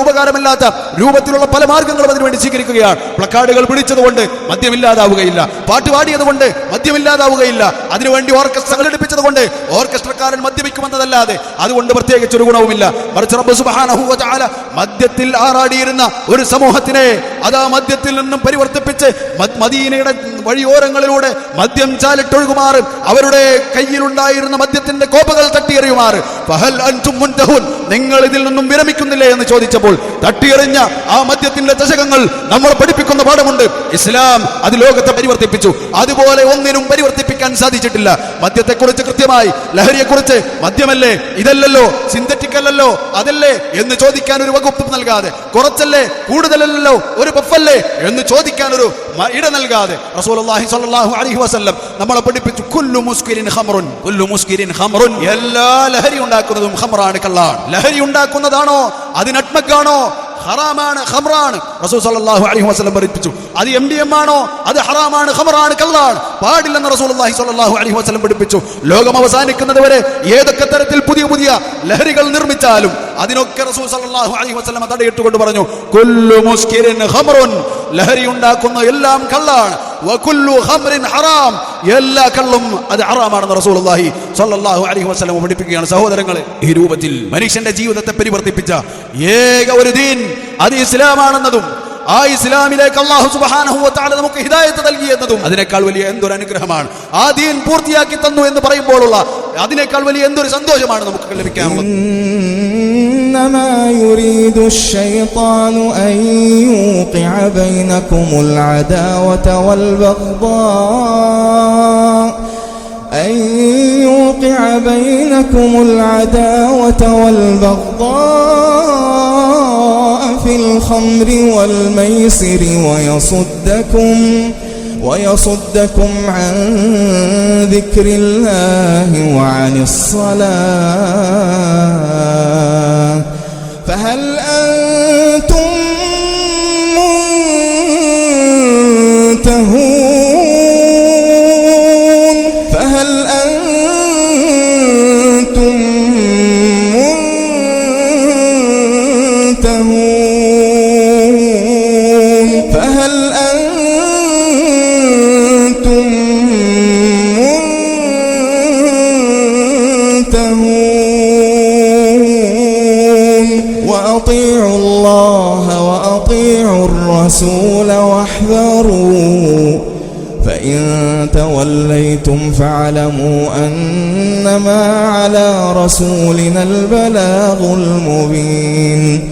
ഉപകാരമില്ലാത്ത രൂപത്തിലുള്ള പല മാർഗങ്ങളും അതിനുവേണ്ടി സ്വീകരിക്കുകയാണ്. പ്ലക്കാർഡുകൾ പിടിച്ചതുകൊണ്ട് മദ്യമില്ലാതാവുകയില്ല, പാട്ട് പാടിയതുകൊണ്ട് മദ്യമില്ലാതാവുകയില്ല, അതിനുവേണ്ടി ഓർക്കസ്ട്ര സംഘടിപ്പിച്ചത് കൊണ്ട് ഓർക്കസ്ട്രക്കാരൻ മദ്യപിക്കുമെന്നതല്ലാതെ അതുകൊണ്ട് പ്രത്യേകിച്ചൊരു ഗുണവുമില്ല. മറിച്ച് റബ്ബ് സുബ്ഹാനഹു വ തആല മദ്യത്തിൽ ആറാടിയിരുന്ന ഒരു സമൂഹത്തിനെ അതാ മദ്യത്തിൽ നിന്നും പരിവർത്തിപ്പിച്ച് മദീനയുടെ വഴിയോരങ്ങളിലൂടെ മദ്യം ചാലിട്ടൊഴുകുമാറ്, അവരുടെ കയ്യിലുണ്ടായിരുന്ന മദ്യത്തിന്റെ കോപ്പകൾ തട്ടിയെറിയുമാറ്, ഫഹൽ അൻതും മുൻതഹൂൻ, നിങ്ങൾ ഇതിൽ നിന്നും വിരമിക്കുന്നില്ലേ എന്ന് ചോദിച്ചപ്പോൾ തട്ടിയെറിഞ്ഞ ആ മദ്യത്തിന്റെ ദശകങ്ങൾ നമ്മൾ പഠിപ്പിക്കുന്ന പാഠമുണ്ട്. ഇസ്ലാം അത് ലോകത്തെ പരിവർത്തിപ്പിച്ചു. അതുപോലെ ഒന്നിനും പരിവർത്തിപ്പിക്കാൻ സാധിച്ചിട്ടില്ല. മദ്യത്തെക്കുറിച്ച് കൃത്യമായി, ലഹരിയെക്കുറിച്ച് മദ്യമല്ലേ, ഇതല്ലല്ലോ, സിന്തറ്റിക് അല്ലല്ലോ, അതല്ലേ എന്ന് ചോദിക്കാൻ ഒരു വകുപ്പ് നൽകാതെ, കുറച്ചല്ലേ കൂടുതലല്ലോ, ഒരു പഫല്ലേ എന്ന് ചോദിക്കാൻ ഒരു ഇട നൽകാതെ റസൂലുള്ളാഹി സ്വല്ലല്ലാഹു അലൈഹി വസല്ലം നമ്മളെ പഠിപ്പിച്ചു, കുല്ലു മുസ്കിരിൻ ഖംറുൻ, കുല്ലു മുസ്കിരിൻ ഖംറുൻ, എല്ലാ ലഹരി ഉണ്ടാക്കുന്നതും ഖംറാണ്, കള്ളാണ്. ലഹരി ഉണ്ടാക്കുന്നതാണോ അതിനട്മക്കാണോ ഹറാമാണ്, ഖംറാണ്. റസൂൽ സല്ലല്ലാഹു അലൈഹി വസല്ലം പഠിപ്പിച്ചു. അത് MDM ആണോ അത് ഹറാമാണ്, ഖംറാണ്, കള്ളാണ്, പാടില്ലെന്ന് റസൂലുള്ളാഹി സ്വല്ലല്ലാഹു അലൈഹി വസല്ലം പഠിപ്പിച്ചു. ലോകം അവസാനിക്കുന്നത് വരെ ഏതൊക്കെ തരത്തിൽ പുതിയ പുതിയ ലഹരികൾ നിർമ്മിച്ചാലും അതിനൊക്കെ റസൂൽ സല്ലല്ലാഹു അലൈഹി വസല്ലം തടയിട്ടുകൊണ്ട് പറഞ്ഞു, കുല്ലു മുസ്കിരിൻ ഖംറുൻ, ലഹരി ഉണ്ടാക്കുന്ന എല്ലാം കള്ളാണ്, വകുല്ലു ഖംറിൻ ഹറാം, എല്ലാ കള്ളും അത് ഹറാമാണെന്ന് റസൂലുള്ളാഹി സ്വല്ലല്ലാഹു അലൈഹി വസല്ലം പഠിപ്പിക്കുകയാണ്. സഹോദരങ്ങളെ, ഈ രൂപത്തിൽ മനുഷ്യന്റെ ജീവിതത്തെ പരിവർത്തിപ്പിച്ച ഏക ഒരു ദീൻ അത് ഇസ്ലാമാണെന്നതും ആ ഇസ്ലാമിലേക്ക് അല്ലാഹു സുബ്ഹാനഹു വ തആല നമുക്ക് ഹിദായത്ത് നൽകിയെന്നതും അതിനേക്കാൾ വലിയ എന്തൊരു അനുഗ്രഹമാണ്. ആ ദീൻ പൂർത്തിയാക്കി തന്നു എന്ന് പറയുമ്പോഴുള്ള അതിനേക്കാൾ വലിയ എന്തൊരു സന്തോഷമാണ് നമുക്ക് ലഭിക്കാനുള്ളത്. إنما يريد الشيطان أن يوقع بينكم العداوة والبغضاء في الخمر والميسر ويصدكم عن ذكر الله وعن الصلاة فهل أنتم منتهون وأطيعوا الله وأطيعوا الرسول واحذروا فإن توليتم فاعلموا أنما على رسولنا البلاغ المبين